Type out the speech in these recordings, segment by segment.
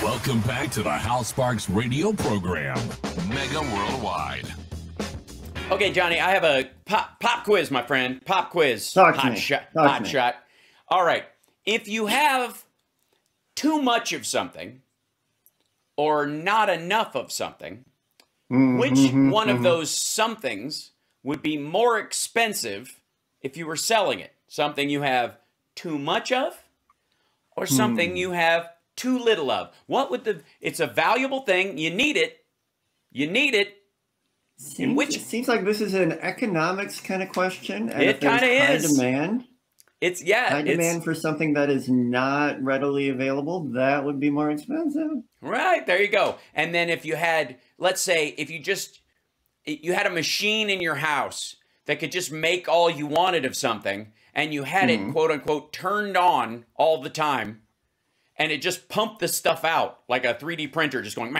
Welcome back to the Hal Sparks radio program, Mega Worldwide. Okay, Johnny, I have a pop quiz, my friend. Pop quiz. Talk to hot me. shot. Talk to Hot me. shot. All right. If you have too much of something or not enough of something, which one of those somethings would be more expensive if you were selling it? Something you have too much of or something you have too little of? What would it's a valuable thing. You need it. You need it. It seems like this is an economics kind of question. And It if there's kinda high is. demand, high demand for something that is not readily available, that would be more expensive. Right, there you go. And then if you had, let's say, if you had a machine in your house that could just make all you wanted of something, and you had it, quote unquote, turned on all the time, and it just pumped the stuff out like a 3D printer, just going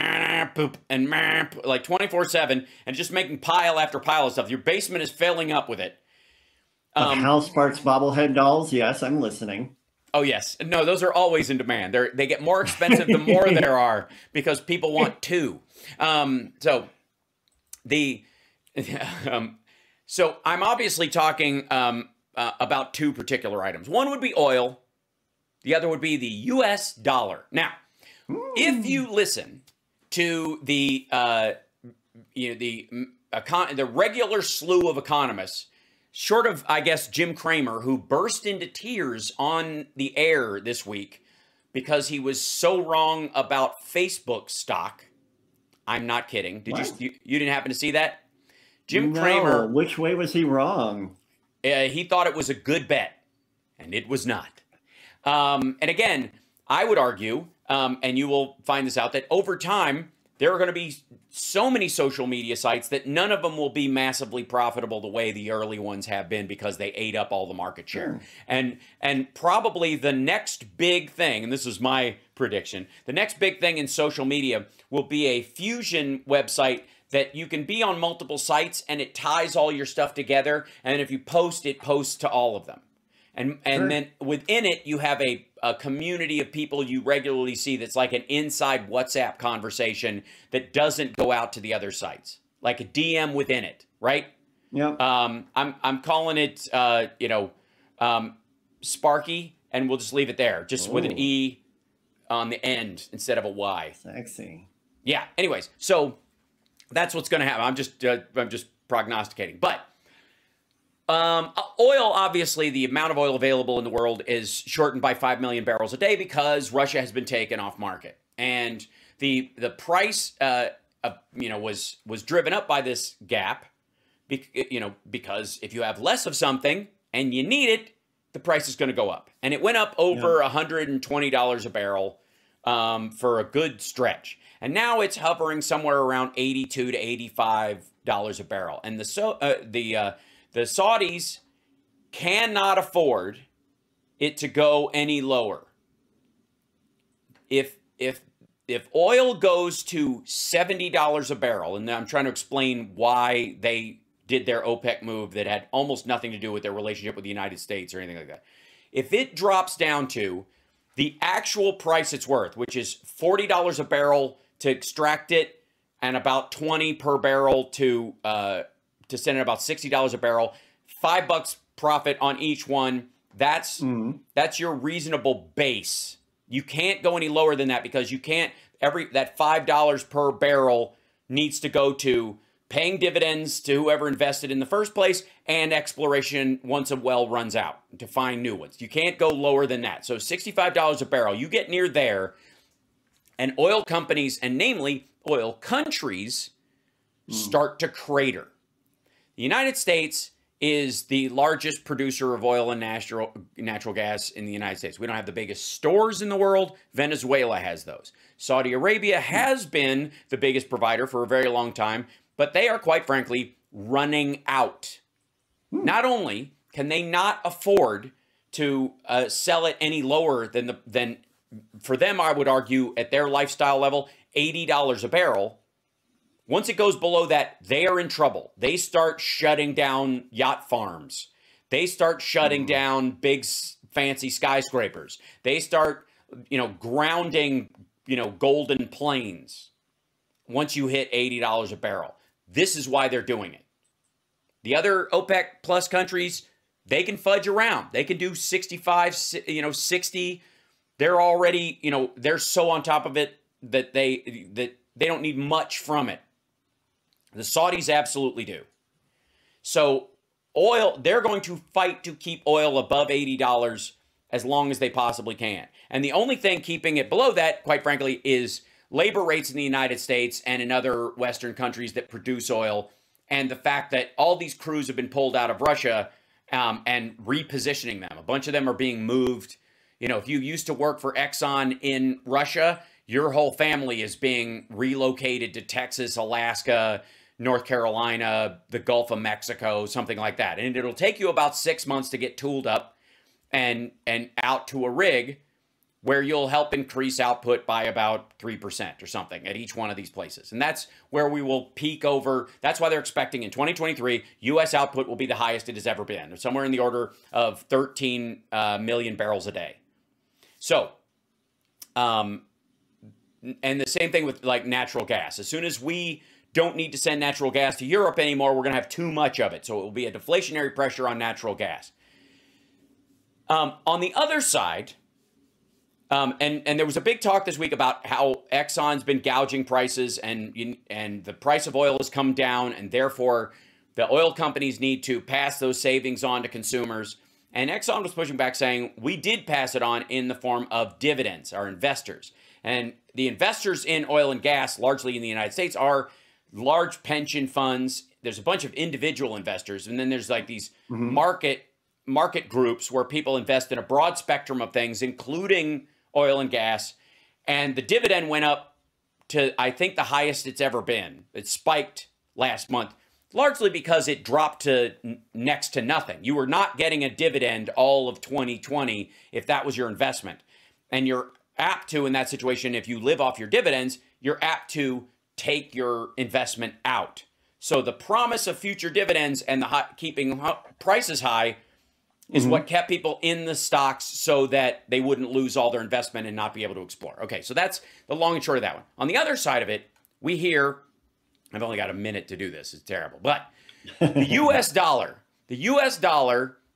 poop and like 24/7, and just making pile after pile of stuff. Your basement is filling up with it. Hal Sparks bobblehead dolls, yes, I'm listening. Oh, yes. No, those are always in demand. They get more expensive the more there are because people want two. So I'm obviously talking about two particular items. One would be oil. The other would be the U.S. dollar. Now, if you listen to the regular slew of economists, short of, I guess, Jim Cramer, who burst into tears on the air this week because he was so wrong about Facebook stock. I'm not kidding. You didn't happen to see that? Jim Cramer. Which way was he wrong? He thought it was a good bet, and it was not. And again, I would argue, and you will find this out, that over time, there are going to be so many social media sites that none of them will be massively profitable the way the early ones have been because they ate up all the market share. And probably the next big thing, and this is my prediction, the next big thing in social media will be a fusion website that you can be on multiple sites and it ties all your stuff together. And if you post, it posts to all of them. And then within it, you have a community of people you regularly see that's like an inside WhatsApp conversation that doesn't go out to the other sites, like a DM within it, right? Yeah. I'm calling it, Sparky, and we'll just leave it there, just with an E on the end instead of a Y. Sexy. Yeah. Anyways, so that's what's going to happen. I'm just prognosticating, but. Oil, obviously, the amount of oil available in the world is shortened by 5 million barrels a day because Russia has been taken off market. And the price, was driven up by this gap, because if you have less of something and you need it, the price is going to go up. And it went up over $120 a barrel for a good stretch. And now it's hovering somewhere around $82 to $85 a barrel. And the Saudis cannot afford it to go any lower. If oil goes to $70 a barrel, and I'm trying to explain why they did their OPEC move that had almost nothing to do with their relationship with the United States or anything like that. If it drops down to the actual price it's worth, which is $40 a barrel to extract it and about $20 per barrel to send it, about $60 a barrel, $5 profit on each one. That's your reasonable base. You can't go any lower than that because you can't. That $5 per barrel needs to go to paying dividends to whoever invested in the first place and exploration once a well runs out to find new ones. You can't go lower than that. So $65 a barrel, you get near there, and oil companies, and namely oil countries, start to crater. The United States is the largest producer of oil and natural gas in the United States. We don't have the biggest stores in the world. Venezuela has those. Saudi Arabia has been the biggest provider for a very long time, but they are, quite frankly, running out. Not only can they not afford to sell it any lower than for them, I would argue, at their lifestyle level, $80 a barrel. Once it goes below that, they are in trouble. They start shutting down yacht farms. They start shutting down big, fancy skyscrapers. They start, grounding golden plains once you hit $80 a barrel. This is why they're doing it. The other OPEC plus countries, they can fudge around. They can do 65, 60. They're already, they're so on top of it that they don't need much from it. The Saudis absolutely do. So oil, they're going to fight to keep oil above $80 as long as they possibly can. And the only thing keeping it below that, quite frankly, is labor rates in the United States and in other Western countries that produce oil, and the fact that all these crews have been pulled out of Russia and repositioning them. A bunch of them are being moved. If you used to work for Exxon in Russia, your whole family is being relocated to Texas, Alaska, North Carolina, the Gulf of Mexico, something like that. And it'll take you about 6 months to get tooled up and out to a rig where you'll help increase output by about 3% or something at each one of these places. And that's where we will peak over. That's why they're expecting in 2023, U.S. output will be the highest it has ever been. Somewhere in the order of 13 million barrels a day. So, and the same thing with like natural gas. As soon as we don't need to send natural gas to Europe anymore, we're going to have too much of it. So it will be a deflationary pressure on natural gas. On the other side, and there was a big talk this week about how Exxon's been gouging prices and the price of oil has come down, and therefore the oil companies need to pass those savings on to consumers. And Exxon was pushing back saying, we did pass it on in the form of dividends, our investors. And the investors in oil and gas, largely in the United States, are large pension funds. There's a bunch of individual investors, and then there's like these market groups where people invest in a broad spectrum of things, including oil and gas. And the dividend went up to, I think, the highest it's ever been. It spiked last month, largely because it dropped to next to nothing. You were not getting a dividend all of 2020 if that was your investment. And you're apt to, in that situation, if you live off your dividends, you're apt to take your investment out. So the promise of future dividends and the keeping prices high is what kept people in the stocks so that they wouldn't lose all their investment and not be able to explore. Okay, so that's the long and short of that one. On the other side of it, we hear, I've only got a minute to do this, it's terrible, but the US dollar,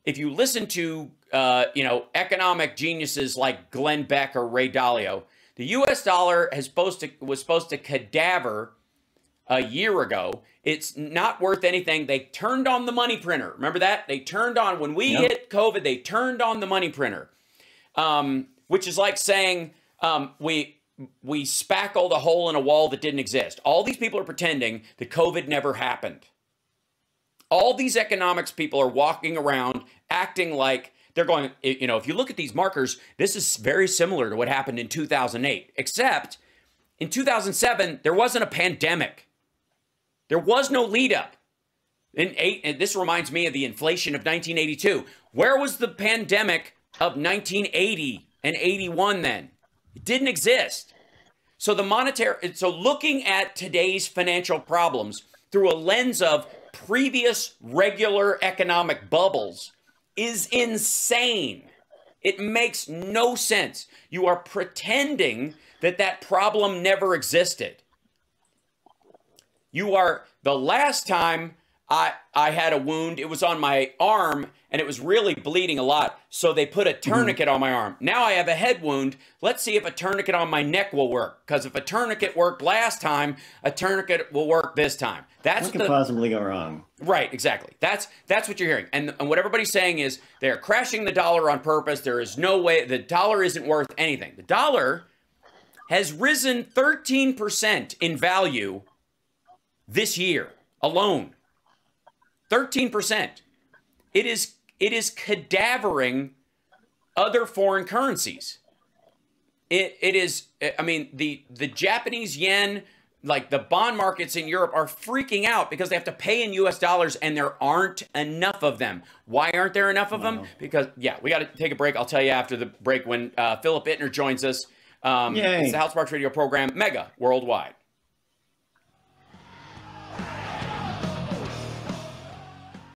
if you listen to, economic geniuses like Glenn Beck or Ray Dalio, the US dollar was supposed to cadaver a year ago. It's not worth anything. They turned on the money printer. Remember that? They turned on, when we hit COVID, they turned on the money printer, which is like saying we spackled a hole in a wall that didn't exist. All these people are pretending that COVID never happened. All these economics people are walking around acting like they're going, if you look at these markers, this is very similar to what happened in 2008, except in 2007, there wasn't a pandemic. There was no lead up. And this reminds me of the inflation of 1982. Where was the pandemic of 1980 and 81 then? It didn't exist. So looking at today's financial problems through a lens of previous regular economic bubbles is insane. It makes no sense. You are pretending that problem never existed. The last time I had a wound, it was on my arm and it was really bleeding a lot. So they put a tourniquet on my arm. Now I have a head wound. Let's see if a tourniquet on my neck will work. Because if a tourniquet worked last time, a tourniquet will work this time. What could possibly go wrong? Right, exactly. That's what you're hearing. And what everybody's saying is they're crashing the dollar on purpose. There is no way, the dollar isn't worth anything. The dollar has risen 13% in value this year alone. 13%. It is cadavering other foreign currencies. It is, I mean, the Japanese yen, like the bond markets in Europe are freaking out because they have to pay in US dollars and there aren't enough of them. Why aren't there enough of them? Because, we got to take a break. I'll tell you after the break when Philip Ittner joins us. It's the House Sparks Radio program, Mega Worldwide.